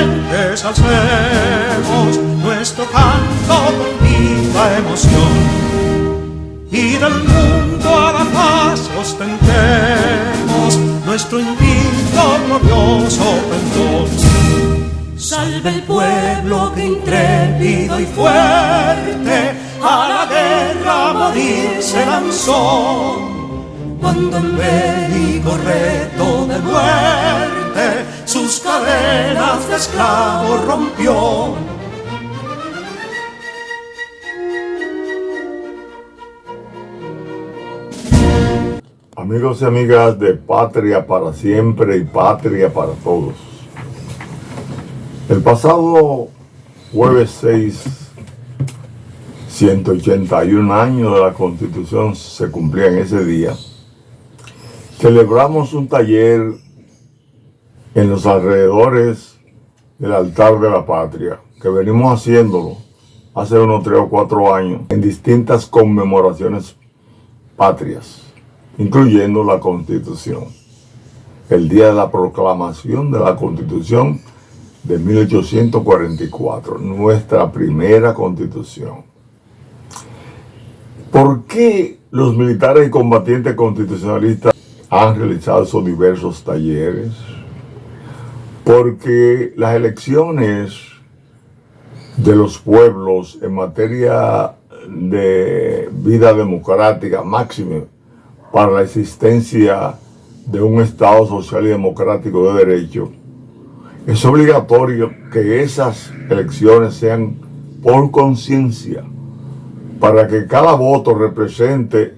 valientes alcemos nuestro canto con viva emoción, y del mundo a la paz ostentemos nuestro invicto glorioso pendón. Salve el pueblo que intrépido y fuerte a la guerra a morir se lanzó, cuando en bélico reto de muerte sus cadenas de esclavos rompió. Amigos y amigas de Patria para Siempre y Patria para Todos. El pasado jueves 6, 181 años de la Constitución se cumplían ese día. Celebramos un taller en los alrededores del altar de la patria, que venimos haciéndolo hace unos 3 o 4 años en distintas conmemoraciones patrias, incluyendo la Constitución. El día de la proclamación de la Constitución de 1844, nuestra primera Constitución. ¿Por qué los militares y combatientes constitucionalistas han realizado esos diversos talleres? Porque las elecciones de los pueblos en materia de vida democrática máxima para la existencia de un Estado social y democrático de derecho, es obligatorio que esas elecciones sean por conciencia, para que cada voto represente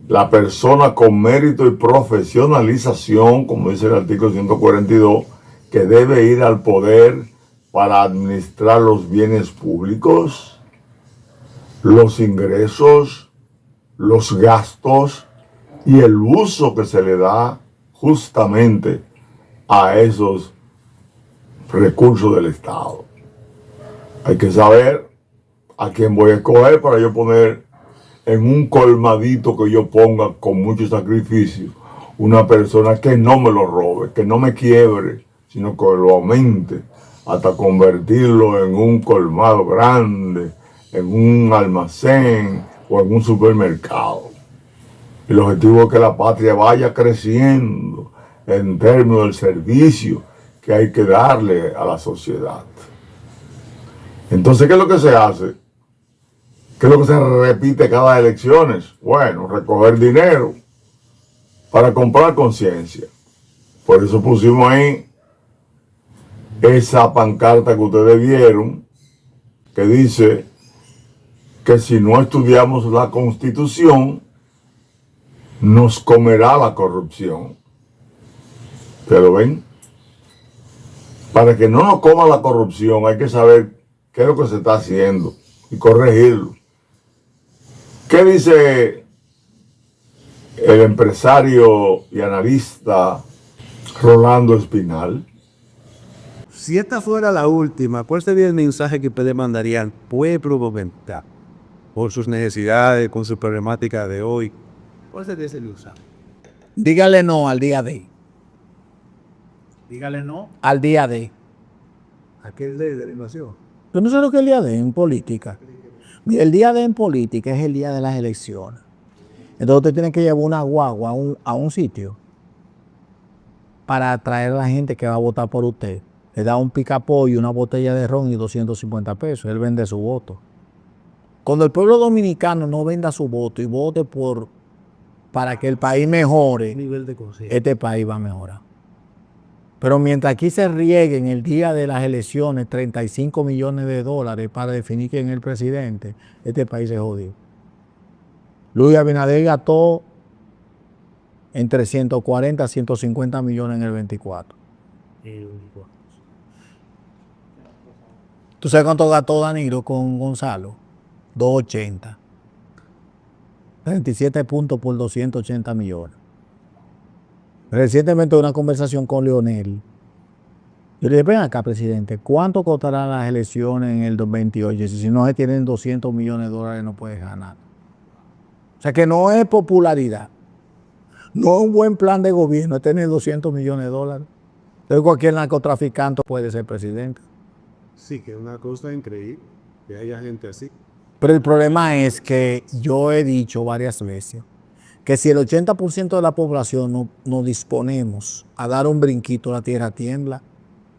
la persona con mérito y profesionalización, como dice el artículo 142, que debe ir al poder para administrar los bienes públicos, los ingresos, los gastos y el uso que se le da justamente a esos recursos del Estado. Hay que saber a quién voy a escoger para yo poner en un colmadito que yo ponga con mucho sacrificio una persona que no me lo robe, que no me quiebre, sino que lo aumente hasta convertirlo en un colmado grande, en un almacén o en un supermercado. El objetivo es que la patria vaya creciendo en términos del servicio que hay que darle a la sociedad. Entonces, ¿qué es lo que se hace? ¿Qué es lo que se repite cada elecciones? Bueno, recoger dinero para comprar conciencia. Por eso pusimos ahí esa pancarta que ustedes vieron, que dice que si no estudiamos la Constitución, nos comerá la corrupción. ¿Pero ven? Para que no nos coma la corrupción hay que saber qué es lo que se está haciendo y corregirlo. ¿Qué dice el empresario y analista Rolando Espinal? Si esta fuera la última, ¿cuál sería el mensaje que ustedes mandarían al pueblo dominicano por sus necesidades, con su problemática de hoy? ¿Cuál sería ese mensaje? Dígale no al día D. Dígale no. Al día D. ¿A qué ley de la invasión? Yo no sé lo que es el día D en política. Mira, el día D en política es el día de las elecciones. Entonces usted tiene que llevar una guagua a un sitio para atraer a la gente que va a votar por usted. Le da un picapollo, una botella de ron y 250 pesos. Él vende su voto. Cuando el pueblo dominicano no venda su voto y vote para que el país mejore, Nivel de conciencia. este país va a mejorar. Pero mientras aquí se rieguen el día de las elecciones 35 millones de dólares para definir quién es el presidente, este país se jodió. Luis Abinader gastó entre 140 a 150 millones en el 24. ¿Tú sabes cuánto gastó Danilo con Gonzalo? 280. 37 puntos por 280 millones. Recientemente una conversación con Leonel. Yo le dije, ven acá, presidente, ¿cuánto costarán las elecciones en el 2028? Si no se tienen 200 millones de dólares no puedes ganar. O sea que no es popularidad. No es un buen plan de gobierno, es tener 200 millones de dólares. Entonces cualquier narcotraficante puede ser presidente. Sí, que es una cosa increíble que haya gente así. Pero el problema es que yo he dicho varias veces que si el 80% de la población no disponemos a dar un brinquito, la tierra tiembla.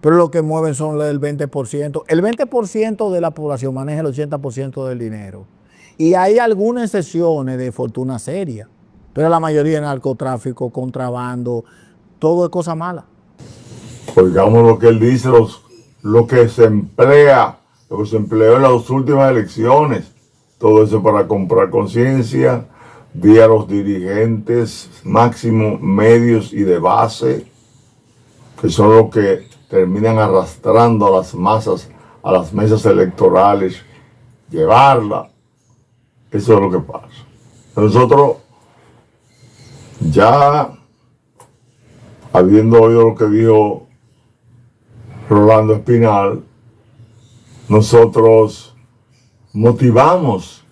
Pero lo que mueven son el 20%. El 20% de la población maneja el 80% del dinero. Y hay algunas excepciones de fortuna seria. Pero la mayoría es narcotráfico, contrabando, todo es cosa mala. Oigamos lo que él dice, lo que se emplea, lo que se empleó en las últimas elecciones, todo eso para comprar conciencia, di a los dirigentes máximos, medios y de base, que son los que terminan arrastrando a las masas a las mesas electorales, llevarla. Eso es lo que pasa. Nosotros, ya habiendo oído lo que dijo Rolando Espinal, nosotros motivamos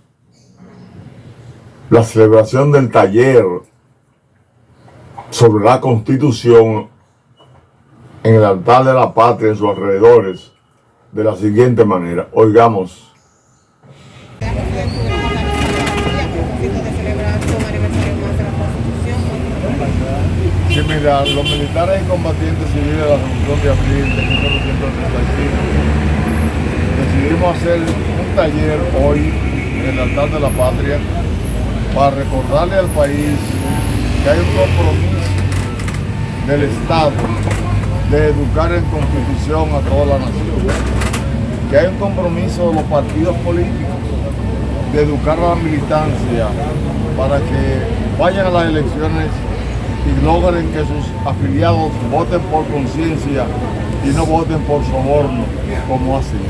la celebración del taller sobre la Constitución en el altar de la patria, en sus alrededores, de la siguiente manera. Oigamos. Sí, mira, los militares y combatientes civiles de la Revolución de Abril de 1935 decidimos hacer un taller hoy en el altar de la patria para recordarle al país que hay un compromiso del Estado de educar en Constitución a toda la nación, que hay un compromiso de los partidos políticos de educar a la militancia para que vayan a las elecciones y logren que sus afiliados voten por conciencia y no voten por soborno, como ha sido.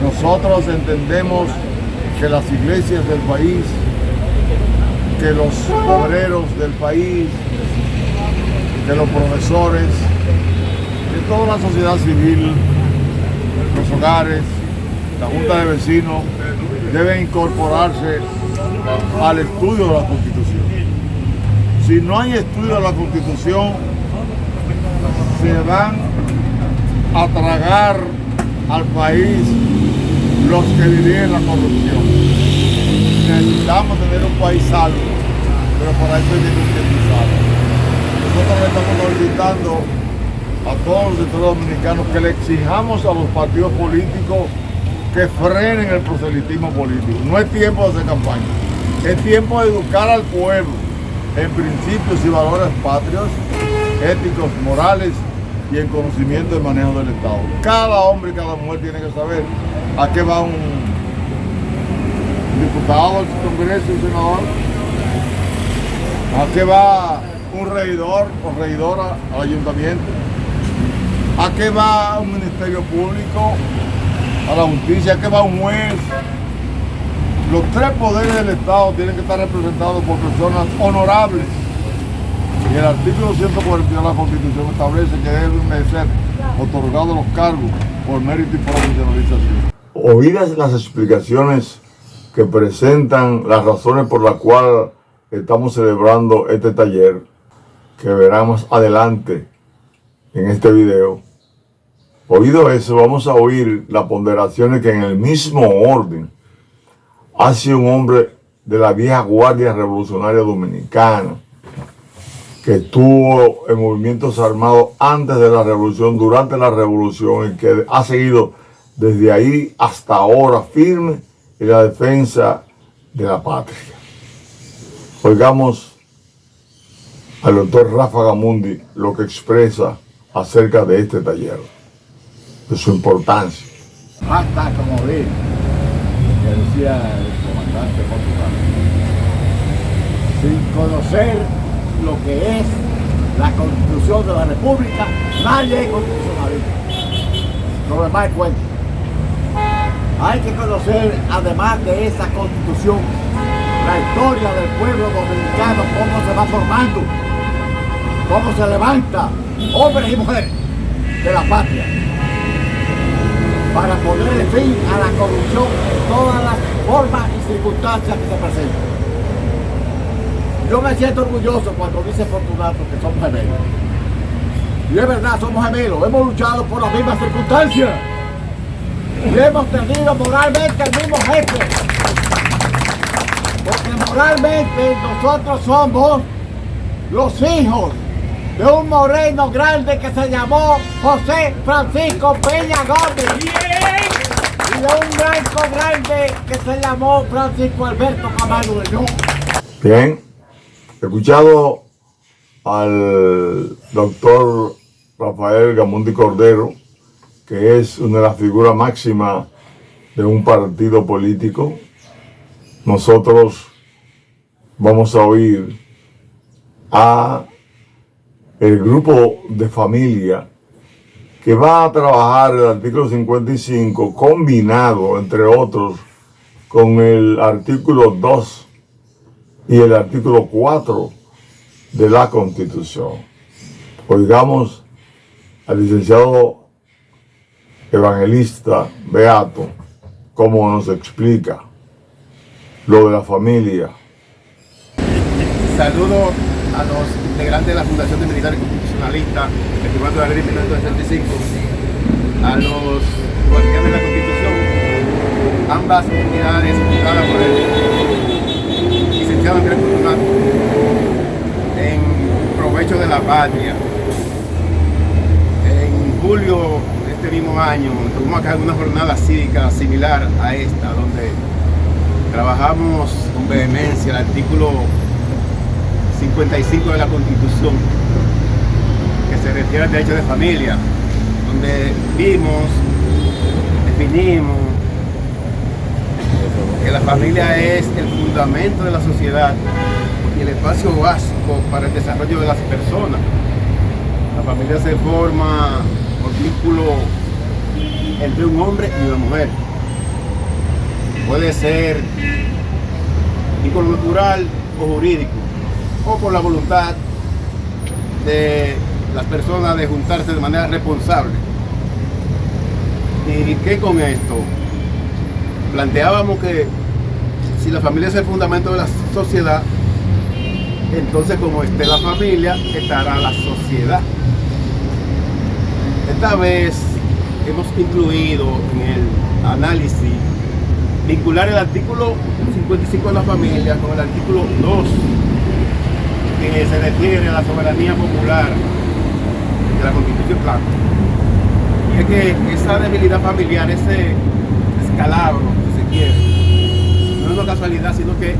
Nosotros entendemos que las iglesias del país, que los obreros del país, que los profesores, que toda la sociedad civil, los hogares, la Junta de Vecinos, deben incorporarse al estudio de la Constitución. Si no hay estudio de la Constitución, se van a tragar al país los que dirigen la corrupción. Necesitamos tener un país salvo, pero para eso hay que concientizar. Nosotros le estamos solicitando a todos los sectores dominicanos que le exijamos a los partidos políticos que frenen el proselitismo político. No es tiempo de hacer campaña, es tiempo de educar al pueblo en principios y valores patrios, éticos, morales y en conocimiento del manejo del Estado. Cada hombre y cada mujer tiene que saber a qué va un diputado al Congreso, un senador, a qué va un regidor o regidora al ayuntamiento, a qué va un ministerio público, a la justicia, a qué va un juez. Los tres poderes del Estado tienen que estar representados por personas honorables. Y el artículo 142 de la Constitución establece que deben ser otorgados los cargos por mérito y profesionalización. Oídas las explicaciones que presentan las razones por las cuales estamos celebrando este taller, que verán más adelante en este video. Oído eso, vamos a oír las ponderaciones que en el mismo orden hace un hombre de la vieja Guardia Revolucionaria Dominicana, que estuvo en movimientos armados antes de la revolución, durante la revolución, y que ha seguido desde ahí hasta ahora firme en la defensa de la patria. Oigamos al doctor Rafa Gamundi lo que expresa acerca de este taller, de su importancia. Hasta como vi, que decía el comandante Portugal, sin conocer lo que es la Constitución de la República, nadie es constitucionalista. Lo demás es cuento. Hay que conocer, además de esa Constitución, la historia del pueblo dominicano, cómo se va formando, cómo se levanta, hombres y mujeres de la patria, para ponerle fin a la corrupción en todas las formas y circunstancias que se presentan. Yo me siento orgulloso cuando dice Fortunato que somos gemelos. Y es verdad, somos gemelos, hemos luchado por las mismas circunstancias. Y hemos tenido moralmente el mismo jefe. Porque moralmente nosotros somos los hijos de un moreno grande que se llamó José Francisco Peña Gómez. Y de un blanco grande que se llamó Francisco Alberto Camacho de León. Bien, he escuchado al doctor Rafael Gamundi Cordero, que es una de las figuras máximas de un partido político. Nosotros vamos a oír a el grupo de familia que va a trabajar el artículo 55 combinado, entre otros, con el artículo 2 y el artículo 4 de la Constitución. Oigamos al licenciado evangelista Beato cómo nos explica lo de la familia. Saludo a los integrantes de la Fundación de Militares Constitucionalistas, firmando la ley de 1965, a los guardianes de la Constitución, ambas entidades fundadas por el licenciado Andrés Fortunato en provecho de la patria. En julio de este mismo año tuvimos acá una jornada cívica similar a esta, donde trabajamos con vehemencia el artículo 55 de la Constitución, que se refiere al derecho de familia, donde vimos, definimos que la familia es el fundamento de la sociedad y el espacio básico para el desarrollo de las personas. La familia se forma por vínculo entre un hombre y una mujer. Puede ser vínculo natural o jurídico, o por la voluntad de las personas de juntarse de manera responsable. ¿Y qué con esto? Planteábamos que si la familia es el fundamento de la sociedad, entonces como esté la familia, estará la sociedad. Esta vez hemos incluido en el análisis vincular el artículo 55 de la familia con el artículo 2, que se refiere a la soberanía popular de la Constitución. Claro. Y es que esa debilidad familiar, ese descalabro, si se quiere, no es una casualidad, sino que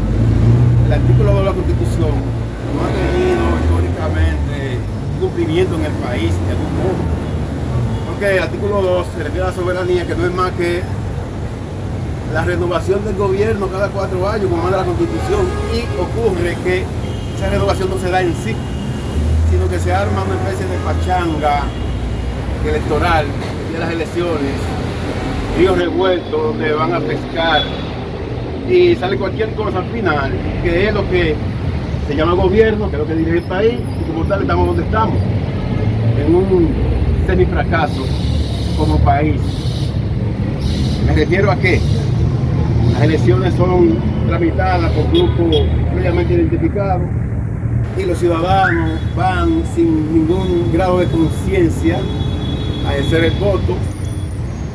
el artículo 2 de la Constitución no ha tenido históricamente cumplimiento en el país de algún modo. Porque el artículo 2 se refiere a la soberanía, que no es más que la renovación del gobierno cada 4 años, como manda la Constitución, y ocurre que esa renovación no se da en sí, sino que se arma una especie de pachanga electoral de las elecciones, ríos revueltos donde van a pescar y sale cualquier cosa al final, que es lo que se llama gobierno, que es lo que dirige el país, y como tal estamos donde estamos, en un semifracaso como país. ¿Me refiero a qué? Las elecciones son tramitadas por grupos previamente identificados y los ciudadanos van sin ningún grado de conciencia a ejercer el voto,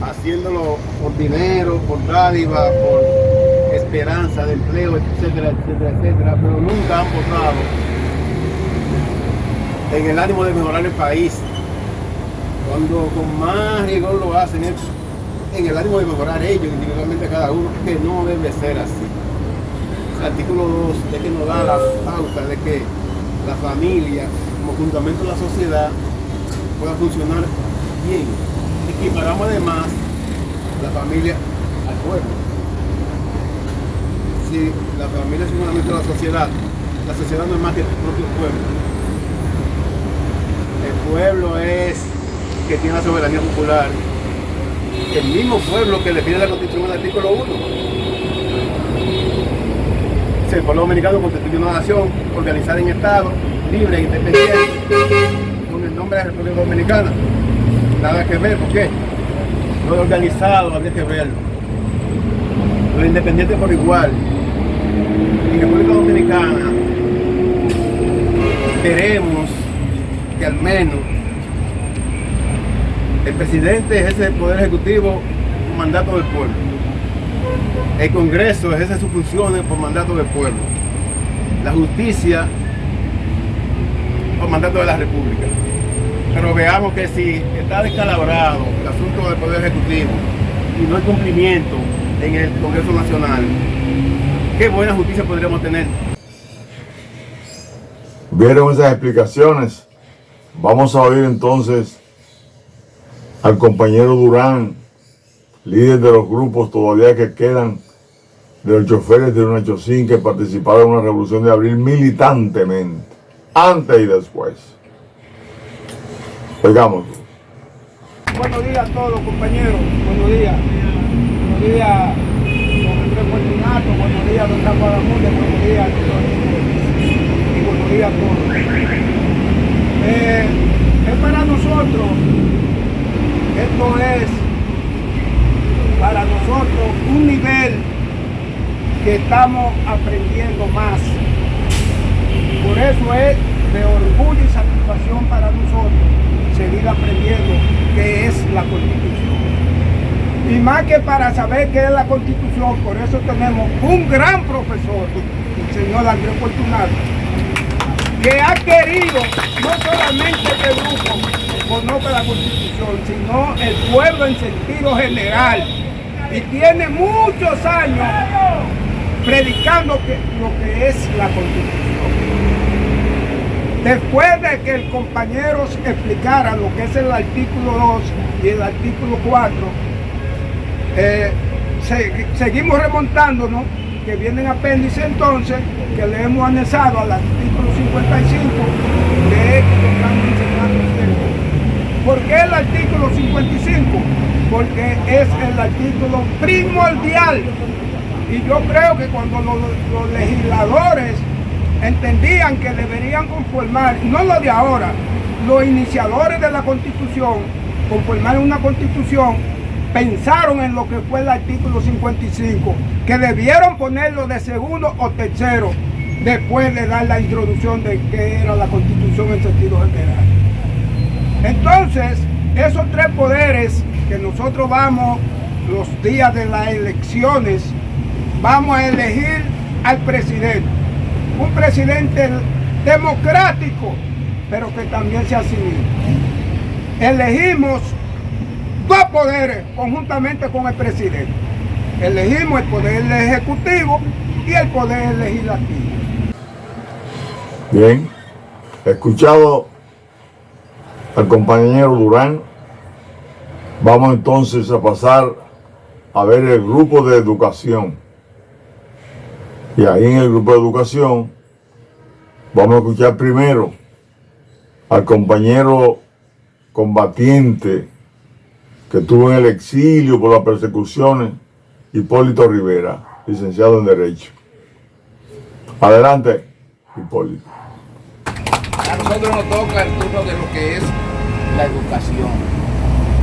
haciéndolo por dinero, por dádiva, por esperanza de empleo, etcétera, etcétera, etcétera, pero nunca han votado en el ánimo de mejorar el país. Cuando con más rigor lo hacen es en el ánimo de mejorar ellos individualmente cada uno, que no debe ser así. El artículo 2 es que nos da la pauta de que la familia, como fundamento de la sociedad, pueda funcionar bien. Equiparamos además la familia al pueblo. Si la familia es un fundamento de la sociedad no es más que el propio pueblo. El pueblo es que tiene la soberanía popular, el mismo pueblo que define la Constitución en el artículo 1. El pueblo dominicano constituye una nación organizada en Estado, libre e independiente, con el nombre de República Dominicana. Nada que ver, ¿por qué? Lo organizado habría que verlo. Lo independiente por igual. En República Dominicana queremos que al menos El presidente ejerce el poder ejecutivo por mandato del pueblo. El Congreso ejerce sus funciones por mandato del pueblo. La justicia por mandato de la República. Pero veamos que si está descalabrado el asunto del poder ejecutivo y no hay cumplimiento en el Congreso Nacional, ¿qué buena justicia podríamos tener? ¿Vieron esas explicaciones? Vamos a oír entonces al compañero Durán, líder de los grupos todavía que quedan de los choferes de 185 que participaron en una revolución de abril militantemente, antes y después. Oigamos. Buenos días a todos, compañeros. Buenos días. Buenos días, don Andrés Fortunato. Buenos días, don Rafa Damude. Buenos días, y buenos días a todos. Es para nosotros, esto es para nosotros un nivel que estamos aprendiendo más. Por eso es de orgullo y satisfacción para nosotros seguir aprendiendo qué es la Constitución. Y más que para saber qué es la Constitución, por eso tenemos un gran profesor, el señor Andrés Fortunato, que ha querido no solamente este grupo conozca la Constitución, sino el pueblo en sentido general. Y tiene muchos años predicando lo que es la Constitución. Después de que el compañero explicara lo que es el artículo 2 y el artículo 4, seguimos remontándonos, que vienen apéndice entonces, que le hemos anexado al artículo 55 de que estamos enseñando. ¿Por qué el artículo 55? Porque es el artículo primordial. Y yo creo que cuando los legisladores entendían que deberían conformar, no lo de ahora, los iniciadores de la Constitución, conformar una Constitución, pensaron en lo que fue el artículo 55, que debieron ponerlo de segundo o tercero, después de dar la introducción de qué era la Constitución en sentido general. Entonces, esos tres poderes que nosotros vamos, los días de las elecciones, vamos a elegir al presidente. Un presidente democrático, pero que también sea civil. Elegimos dos poderes conjuntamente con el presidente. Elegimos el poder ejecutivo y el poder legislativo. Bien, he escuchado al compañero Durán. Vamos entonces a pasar a ver el grupo de educación. Y ahí en el grupo de educación vamos a escuchar primero al compañero combatiente que estuvo en el exilio por las persecuciones, Hipólito Rivera, licenciado en Derecho. Adelante, Hipólito. A nosotros nos toca el turno de lo que es la educación.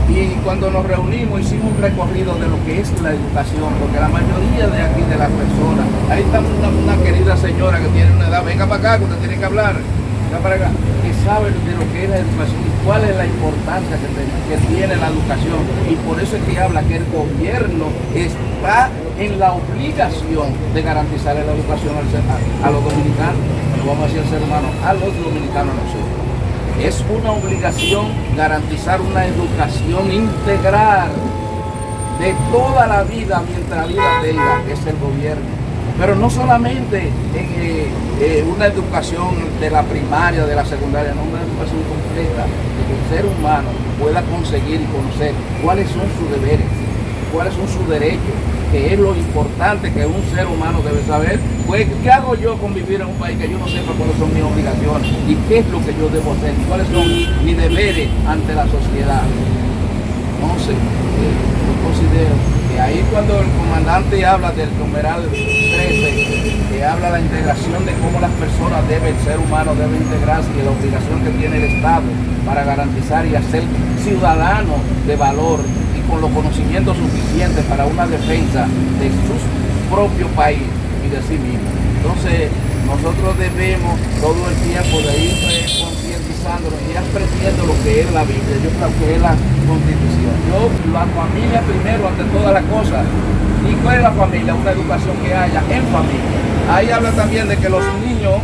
Y cuando nos reunimos hicimos un recorrido de lo que es la educación, porque la mayoría de aquí de las personas, ahí está una querida señora que tiene una edad, venga para acá que usted tiene que hablar, venga para acá, que sabe de lo que es la educación y cuál es la importancia que tiene la educación. Y por eso es que habla que el gobierno está en la obligación de garantizar la educación a los dominicanos, no vamos a decir al ser humano, a los dominicanos nosotros. Es una obligación garantizar una educación integral de toda la vida mientras la vida tenga, que es el gobierno. Pero no solamente en una educación de la primaria, de la secundaria, no, una educación completa, de que el ser humano pueda conseguir y conocer cuáles son sus deberes, cuáles son sus derechos, que es lo importante que un ser humano debe saber. Pues, ¿qué hago yo con vivir en un país que yo no sepa cuáles son mis obligaciones? ¿Y qué es lo que yo debo hacer? ¿Y cuáles son mis deberes ante la sociedad? Entonces, yo considero que ahí cuando el comandante habla del numeral 13, que habla de la integración de cómo las personas deben, el ser humano debe integrarse y la obligación que tiene el Estado para garantizar y hacer ciudadanos de valor y con los conocimientos suficientes para una defensa de su propio país y de sí mismo. Entonces, nosotros debemos todo el tiempo de ir concientizando analizando y aprendiendo lo que es la Biblia, yo creo que es la Constitución. La familia primero ante todas las cosas. ¿Y cuál es la familia? Una educación que haya en familia. Ahí habla también de que los niños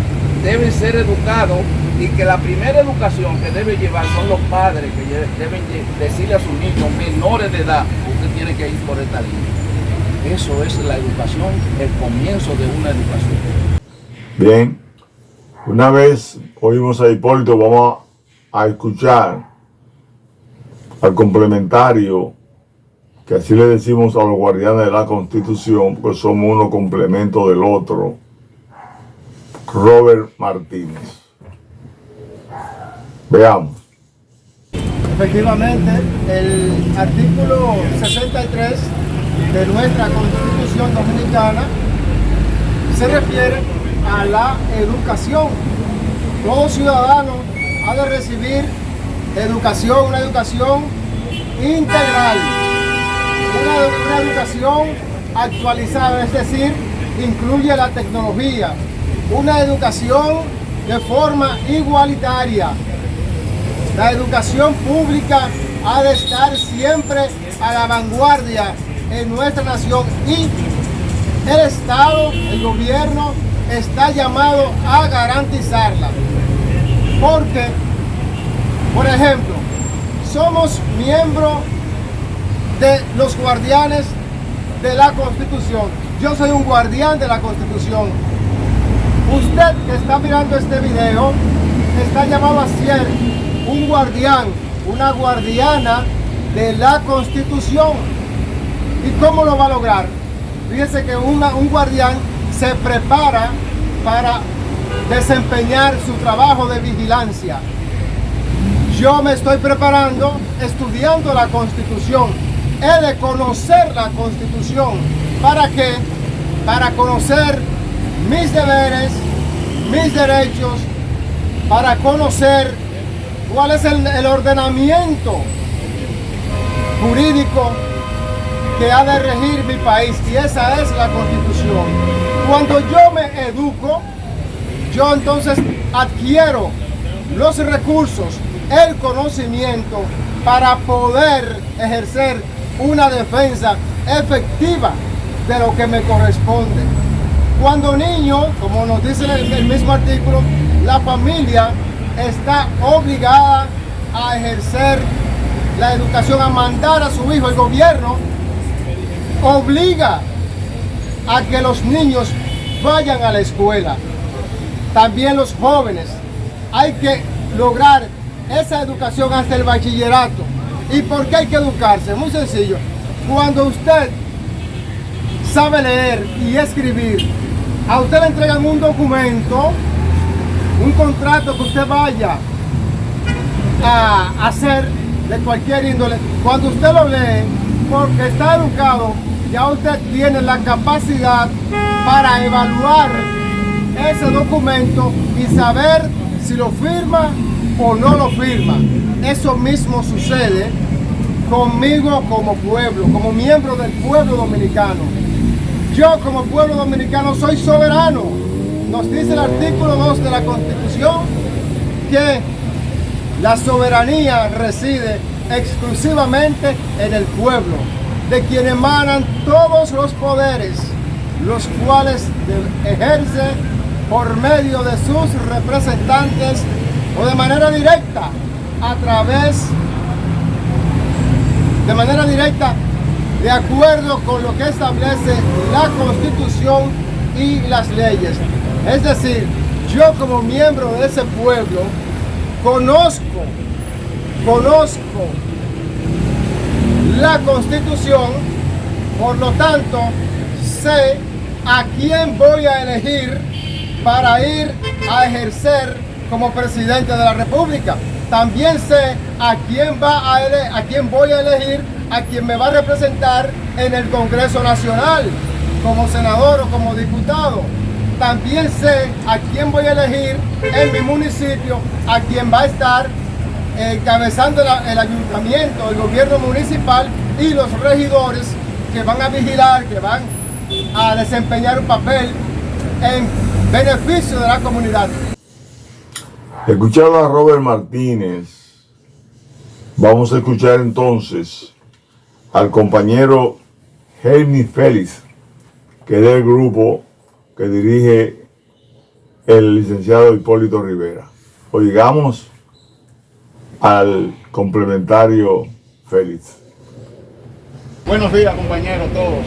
deben ser educados y que la primera educación que debe llevar son los padres que deben decirle a sus niños menores de edad, usted tiene que ir por esta línea. Eso es la educación, el comienzo de una educación. Bien, una vez oímos a Hipólito, vamos a escuchar al complementario, que así le decimos a los guardianes de la Constitución, porque somos uno complemento del otro, Robert Martínez. Veamos. Efectivamente, el artículo 63 de nuestra Constitución Dominicana se refiere a la educación. Todo ciudadano ha de recibir educación, una educación integral, una educación actualizada, es decir, incluye la tecnología, una educación de forma igualitaria. La educación pública ha de estar siempre a la vanguardia en nuestra nación y el Estado, el gobierno, está llamado a garantizarla. Porque, por ejemplo, somos miembros de los guardianes de la Constitución. Yo soy un guardián de la Constitución. Usted que está mirando este video está llamado a ser un guardián, una guardiana de la Constitución. ¿Y cómo lo va a lograr? Fíjense que un guardián se prepara para desempeñar su trabajo de vigilancia. Yo me estoy preparando estudiando la Constitución. He de conocer la Constitución. ¿Para qué? Para conocer mis deberes, mis derechos, para conocer cuál es el ordenamiento jurídico que ha de regir mi país, y esa es la Constitución. Cuando yo me educo, yo entonces adquiero los recursos, el conocimiento para poder ejercer una defensa efectiva de lo que me corresponde. Cuando niño, como nos dice el mismo artículo, la familia está obligada a ejercer la educación, a mandar a su hijo. El gobierno obliga a que los niños vayan a la escuela. También los jóvenes. Hay que lograr esa educación hasta el bachillerato. ¿Y por qué hay que educarse? Muy sencillo. Cuando usted sabe leer y escribir, a usted le entregan un documento, un contrato que usted vaya a hacer de cualquier índole. Cuando usted lo lee, porque está educado, ya usted tiene la capacidad para evaluar ese documento y saber si lo firma o no lo firma. Eso mismo sucede conmigo como pueblo, como miembro del pueblo dominicano. Yo como pueblo dominicano soy soberano. Nos dice el artículo 2 de la Constitución que la soberanía reside exclusivamente en el pueblo, de quien emanan todos los poderes, los cuales ejerce por medio de sus representantes o de manera directa, de acuerdo con lo que establece la Constitución y las leyes. Es decir, yo como miembro de ese pueblo conozco la Constitución, por lo tanto sé a quién voy a elegir para ir a ejercer como presidente de la República. También sé a quién voy a elegir, a quien me va a representar en el Congreso Nacional, como senador o como diputado. También sé a quién voy a elegir en mi municipio, a quien va a estar encabezando el ayuntamiento, el gobierno municipal y los regidores que van a vigilar, que van a desempeñar un papel en beneficio de la comunidad. Escuchado a Robert Martínez, vamos a escuchar entonces al compañero Helmi Félix, que es del grupo que dirige el licenciado Hipólito Rivera. Oigamos al complementario Félix. Buenos días, compañeros todos.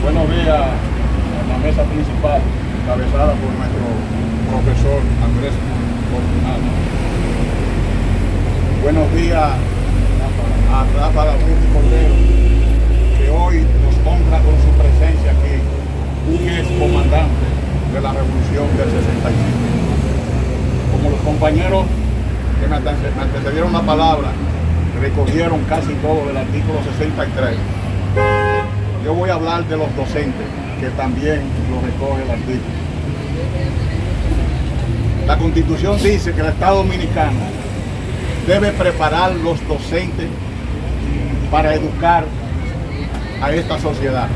Buenos días a la mesa principal, encabezada por nuestro profesor Andrés Fortunato. Buenos días a Rafa David Cordero, que hoy nos honra con su presencia aquí, un ex comandante de la Revolución del 65. Como los compañeros que me antecedieron la palabra recogieron casi todo del artículo 63, yo voy a hablar de los docentes, que también lo recoge el artículo. La Constitución dice que el Estado Dominicano debe preparar los docentes para educar a esta sociedad.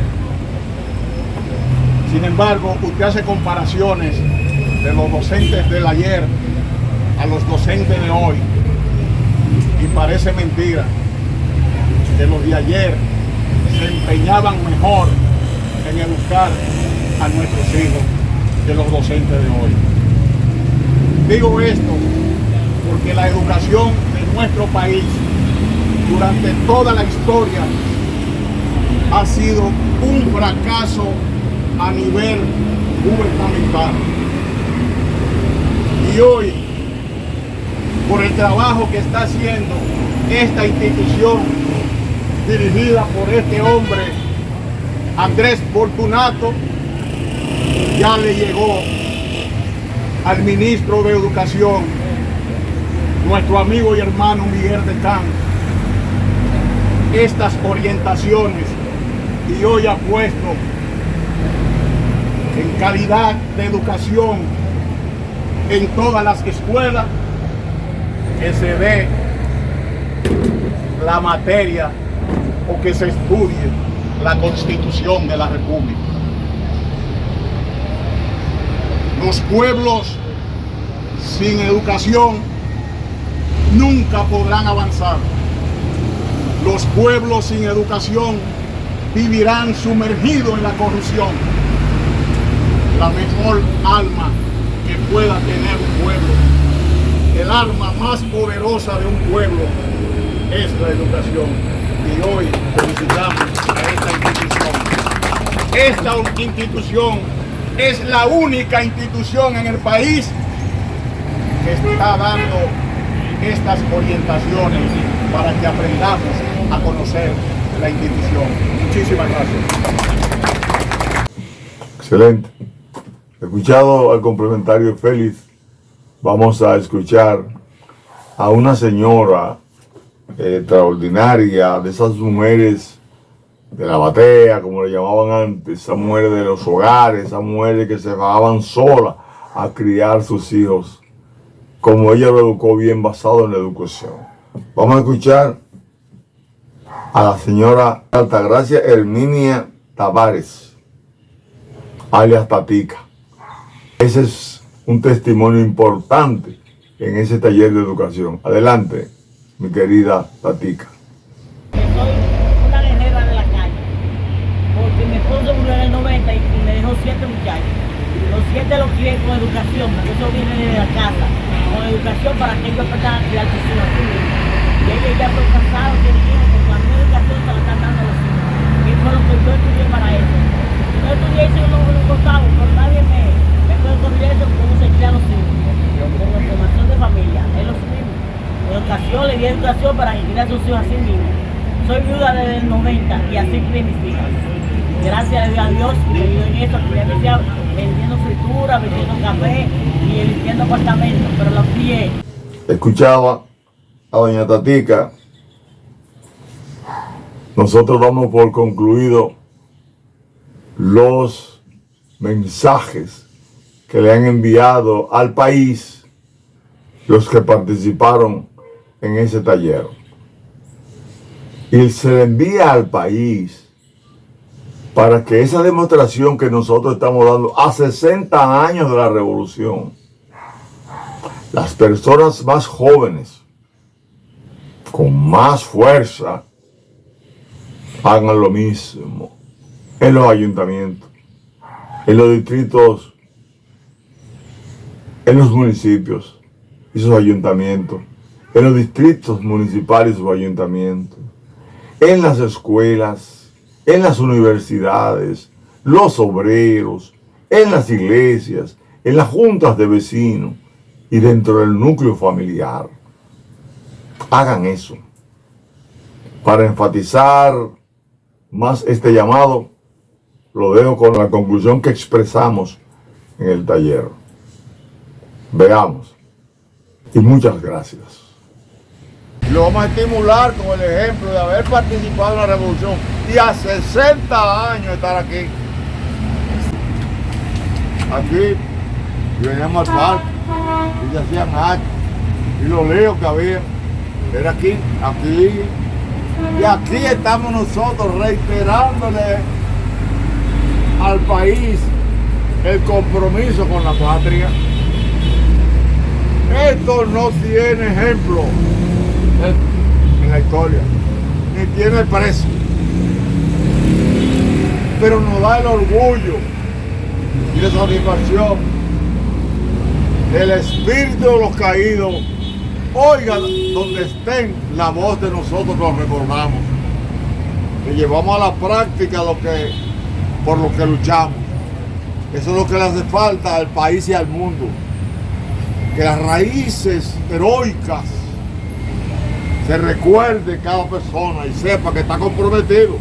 Sin embargo, usted hace comparaciones de los docentes del ayer a los docentes de hoy y parece mentira que los de ayer se empeñaban mejor en educar a nuestros hijos que los docentes de hoy. Digo esto porque la educación de nuestro país durante toda la historia ha sido un fracaso a nivel gubernamental. Y hoy, por el trabajo que está haciendo esta institución dirigida por este hombre, Andrés Fortunato, ya le llegó al ministro de Educación, nuestro amigo y hermano Miguel Decán, estas orientaciones, y hoy ha puesto en calidad de educación en todas las escuelas que se dé la materia o que se estudie la Constitución de la República. Los pueblos sin educación nunca podrán avanzar. Los pueblos sin educación vivirán sumergidos en la corrupción. La mejor alma que pueda tener un pueblo, el arma más poderosa de un pueblo, es la educación. Y hoy felicitamos a esta institución. Esta institución es la única institución en el país que está dando estas orientaciones para que aprendamos a conocer la institución. Muchísimas gracias. Excelente. Escuchado al complementario Félix, vamos a escuchar a una señora extraordinaria, de esas mujeres de la batea, como le llamaban antes, esas mujeres de los hogares, esas mujeres que se bajaban solas a criar sus hijos, como ella lo educó bien, basado en la educación. Vamos a escuchar a la señora Altagracia Herminia Tavares, alias Tatica. Ese es un testimonio importante en ese taller de educación. Adelante, mi querida Tatica. Soy una guerrera de la calle, porque mi esposo murió en el 90 y me dejó 7 muchachos. Los 7 los crié con educación, porque eso viene de la casa, con educación para que ellos aprendan a criar sus hijos. Y ellos ya son casados, tienen hijos, porque la misma educación se la están dando a los hijos. Y eso es lo que yo estudié para eso. Yo estudié eso no me lo contaba, pero nadie me puede corregir eso, cómo se crían los hijos. Con la formación de familia, es lo mismo. Educación, le di educación para que criar a sus hijos así mismo. Soy viuda desde el 90 y así crié mis hijas. Gracias a Dios que he vivido en esto, que me decía vendiendo fritura, vendiendo café y limpiando apartamentos, pero los crié. Escuchaba a doña Tatica. Nosotros damos por concluido los mensajes que le han enviado al país los que participaron en ese taller. Y se le envía al país para que esa demostración que nosotros estamos dando a 60 años de la revolución las personas más jóvenes, con más fuerza, hagan lo mismo en los ayuntamientos, en los distritos, en los municipios y sus ayuntamientos, en los distritos municipales y sus ayuntamientos, en las escuelas, en las universidades, los obreros, en las iglesias, en las juntas de vecinos y dentro del núcleo familiar. Hagan eso. Para enfatizar más este llamado, lo dejo con la conclusión que expresamos en el taller. Veamos. Y muchas gracias. Lo vamos a estimular con el ejemplo de haber participado en la revolución y a 60 años estar aquí. Aquí veníamos al parque y se hacían actos y los líos que había era aquí. Y aquí estamos nosotros reiterándole al país el compromiso con la patria. Esto no tiene ejemplo en la historia, ni tiene precio, pero nos da el orgullo y la satisfacción del espíritu de los caídos. Oigan, donde estén, la voz de nosotros los recordamos, que llevamos a la práctica por lo que luchamos. Eso es lo que le hace falta al país y al mundo, que las raíces heroicas se recuerde cada persona y sepa que está comprometido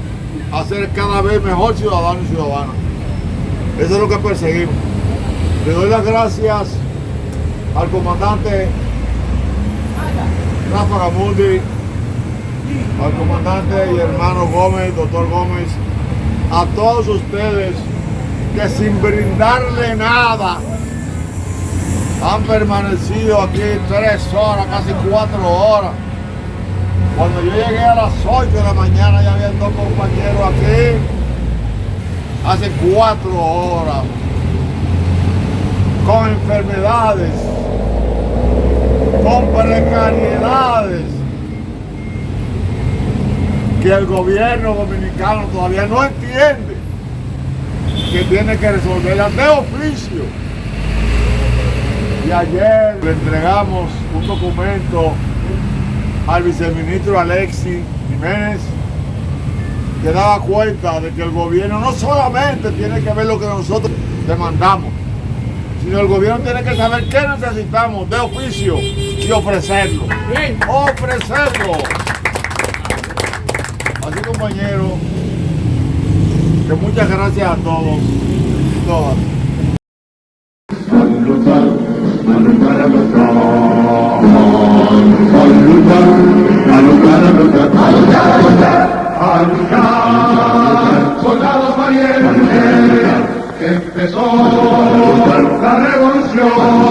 a ser cada vez mejor ciudadano y ciudadana. Eso es lo que perseguimos. Le doy las gracias al comandante Rafa Gamundi, al comandante y hermano Gómez, doctor Gómez, a todos ustedes que sin brindarle nada han permanecido aquí 3 horas, casi 4 horas. Cuando yo llegué a las 8 de la mañana ya había 2 compañeros aquí, hace 4 horas, con enfermedades, con precariedades que el gobierno dominicano todavía no entiende que tiene que resolverlas de oficio. Y ayer le entregamos un documento al viceministro Alexis Jiménez, que daba cuenta de que el gobierno no solamente tiene que ver lo que nosotros demandamos, sino el gobierno tiene que saber qué necesitamos de oficio y ofrecerlo. Bien. Ofrecerlo. Así, compañeros, que muchas gracias a todos y todas. Soldados valientes, empezó la revolución.